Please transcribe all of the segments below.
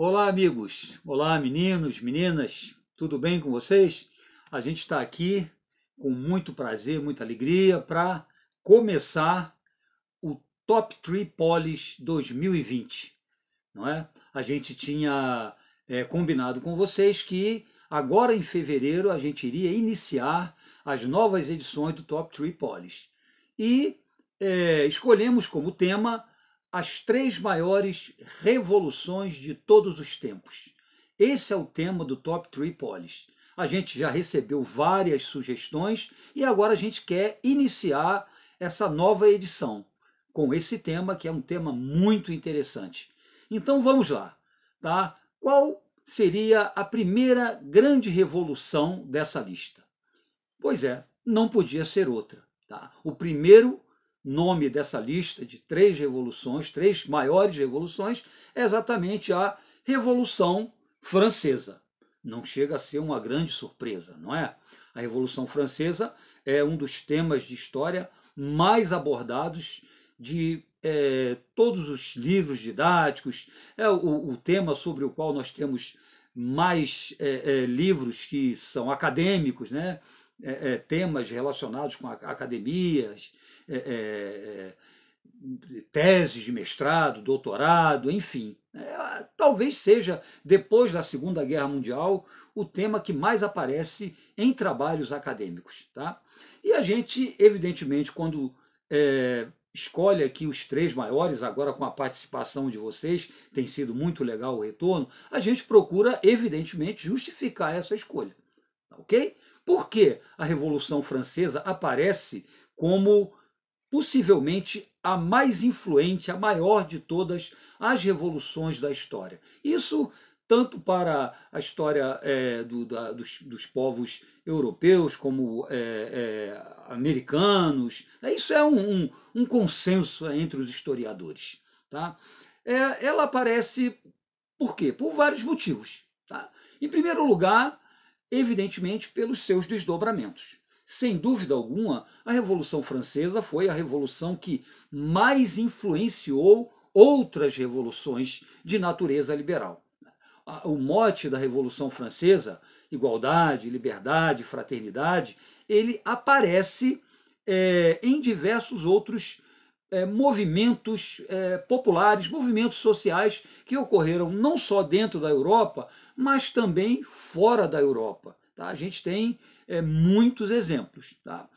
Olá, amigos! Olá, meninos, meninas, tudo bem com vocês? A gente está aqui com muito prazer, muita alegria para começar o Top 3 Polis 2020, não é? A gente tinha combinado com vocês que agora em fevereiro a gente iria iniciar as novas edições do Top 3 Polis. E escolhemos como tema as 3 maiores revoluções de todos os tempos. Esse é o tema do Top 3 Polis. A gente já recebeu várias sugestões e agora a gente quer iniciar essa nova edição com esse tema, que é um tema muito interessante. Então vamos lá, tá? Qual seria a primeira grande revolução dessa lista? Pois é, não podia ser outra, tá? O primeiro nome dessa lista de 3 revoluções, 3 maiores revoluções, é exatamente a Revolução Francesa. Não chega a ser uma grande surpresa, não é? A Revolução Francesa é um dos temas de história mais abordados de todos os livros didáticos, é o tema sobre o qual nós temos mais livros que são acadêmicos, né? Temas relacionados com academias, teses de mestrado, doutorado, enfim. Talvez seja, depois da Segunda Guerra Mundial, o tema que mais aparece em trabalhos acadêmicos. Tá? E a gente, evidentemente, quando escolhe aqui os 3 maiores, agora com a participação de vocês, tem sido muito legal o retorno, a gente procura, evidentemente, justificar essa escolha. Ok? Por que a Revolução Francesa aparece como possivelmente a mais influente, a maior de todas as revoluções da história? Isso tanto para a história dos povos europeus como americanos. Isso é um consenso entre os historiadores. Tá? Ela aparece por quê? Por vários motivos. Tá? Em primeiro lugar, evidentemente pelos seus desdobramentos. Sem dúvida alguma, a Revolução Francesa foi a revolução que mais influenciou outras revoluções de natureza liberal. O mote da Revolução Francesa, igualdade, liberdade, fraternidade, ele aparece em diversos outros movimentos populares, movimentos sociais que ocorreram não só dentro da Europa, mas também fora da Europa. Tá? A gente tem muitos exemplos. Tá?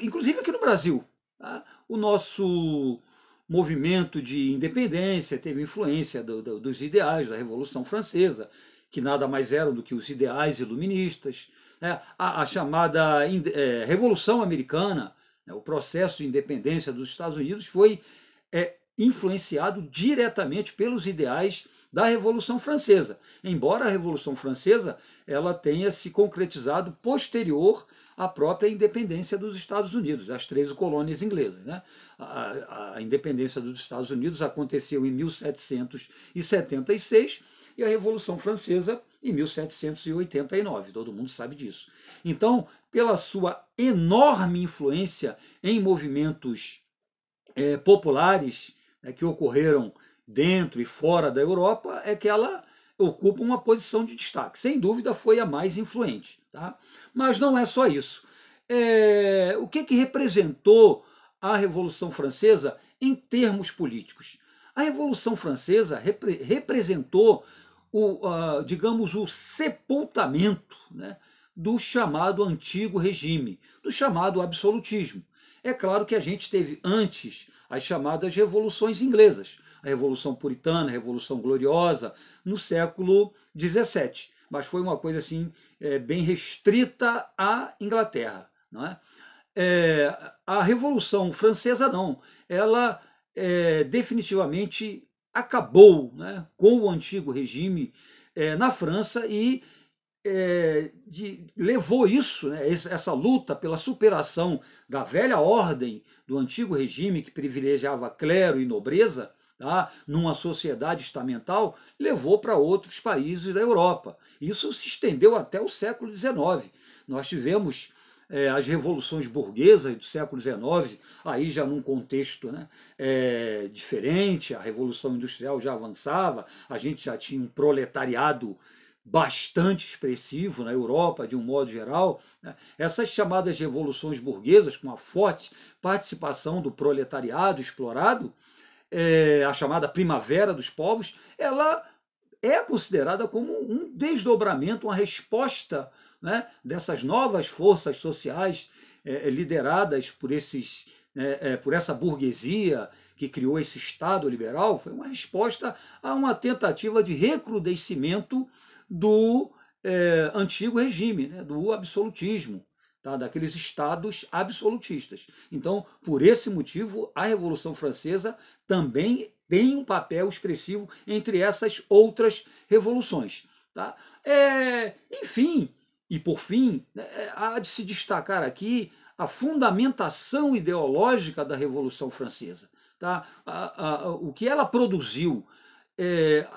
Inclusive aqui no Brasil. Tá? O nosso movimento de independência teve influência dos ideais da Revolução Francesa, que nada mais eram do que os ideais iluministas. Né? A chamada Revolução Americana, o processo de independência dos Estados Unidos foi influenciado diretamente pelos ideais da Revolução Francesa, embora a Revolução Francesa ela tenha se concretizado posterior à própria independência dos Estados Unidos, das 13 colônias inglesas. Né? A independência dos Estados Unidos aconteceu em 1776 e a Revolução Francesa em 1789, todo mundo sabe disso. Então, pela sua enorme influência em movimentos populares que ocorreram dentro e fora da Europa, é que ela ocupa uma posição de destaque. Sem dúvida foi a mais influente. Tá? Mas não é só isso. O que representou a Revolução Francesa em termos políticos? A Revolução Francesa representou digamos, o sepultamento, né, do chamado antigo regime, do chamado absolutismo. É claro que a gente teve antes as chamadas revoluções inglesas, a Revolução Puritana, a Revolução Gloriosa, no século XVII, mas foi uma coisa assim bem restrita à Inglaterra. Não é? A Revolução Francesa não, ela definitivamente acabou, né, com o antigo regime na França e levou isso, né, essa luta pela superação da velha ordem do antigo regime que privilegiava clero e nobreza, tá, numa sociedade estamental, levou para outros países da Europa. Isso se estendeu até o século XIX. Nós tivemos as revoluções burguesas do século XIX, aí já num contexto, né, diferente, a Revolução Industrial já avançava, a gente já tinha um proletariado bastante expressivo na Europa, de um modo geral, né? Essas chamadas revoluções burguesas, com a forte participação do proletariado explorado, a chamada Primavera dos Povos, ela é considerada como um desdobramento, uma resposta, né, dessas novas forças sociais lideradas por essa burguesia que criou esse Estado liberal. Foi uma resposta a uma tentativa de recrudescimento do antigo regime, né, do absolutismo, tá, daqueles estados absolutistas. Então, por esse motivo, a Revolução Francesa também tem um papel expressivo entre essas outras revoluções. Tá? Enfim, e por fim, há de se destacar aqui a fundamentação ideológica da Revolução Francesa. Tá? O que ela produziu.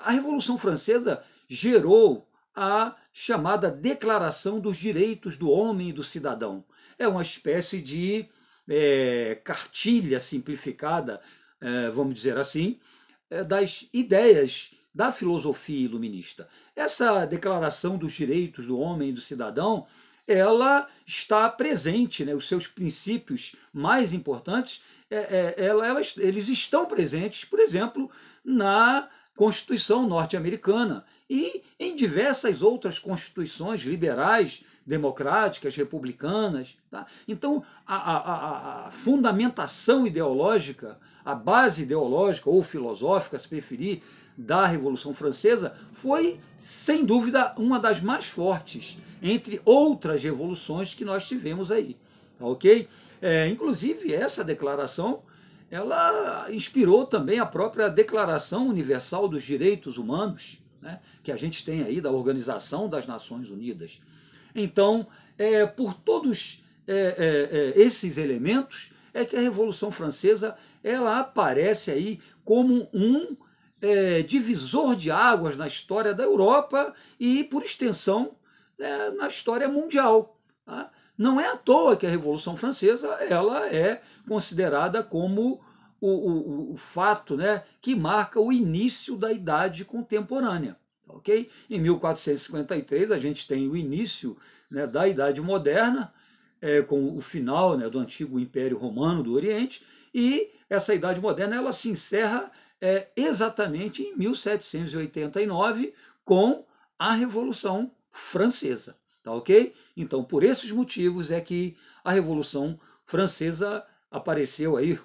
A Revolução Francesa gerou a chamada Declaração dos Direitos do Homem e do Cidadão. É uma espécie de cartilha simplificada, vamos dizer assim, das ideias da filosofia iluminista. Essa Declaração dos Direitos do Homem e do Cidadão, ela está presente, né, os seus princípios mais importantes, eles estão presentes, por exemplo, na Constituição norte-americana e em diversas outras constituições liberais, democráticas, republicanas. Tá? Então, a fundamentação ideológica, a base ideológica ou filosófica, se preferir, da Revolução Francesa foi, sem dúvida, uma das mais fortes, entre outras revoluções que nós tivemos aí. Ok? Inclusive, essa declaração ela inspirou também a própria Declaração Universal dos Direitos Humanos, né, que a gente tem aí da Organização das Nações Unidas. Então, por todos esses elementos, é que a Revolução Francesa ela aparece aí como um divisor de águas na história da Europa e, por extensão, na história mundial. Tá? Não é à toa que a Revolução Francesa ela é considerada como o fato, né, que marca o início da Idade Contemporânea. Okay? Em 1453 a gente tem o início, né, da Idade Moderna, com o final, né, do antigo Império Romano do Oriente, e essa Idade Moderna ela se encerra exatamente em 1789 com a Revolução Francesa. Tá ok? Então, por esses motivos é que a Revolução Francesa apareceu aí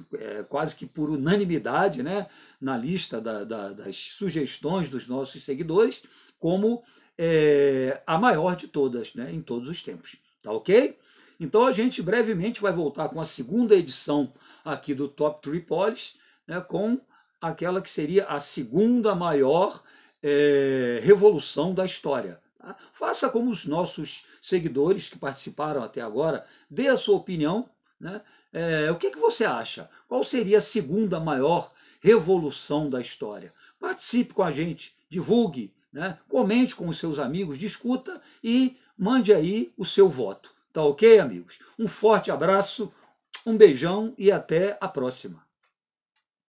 quase que por unanimidade, né, na lista das sugestões dos nossos seguidores, como a maior de todas, né, em todos os tempos. Tá ok? Então a gente brevemente vai voltar com a segunda edição aqui do Top 3 Polis, né, com aquela que seria a segunda maior revolução da história. Tá? Faça como os nossos seguidores que participaram até agora, dê a sua opinião, né? O que você acha? Qual seria a segunda maior revolução da história? Participe com a gente, divulgue, né? Comente com os seus amigos, discuta e mande aí o seu voto. Tá ok, amigos? Um forte abraço, um beijão e até a próxima.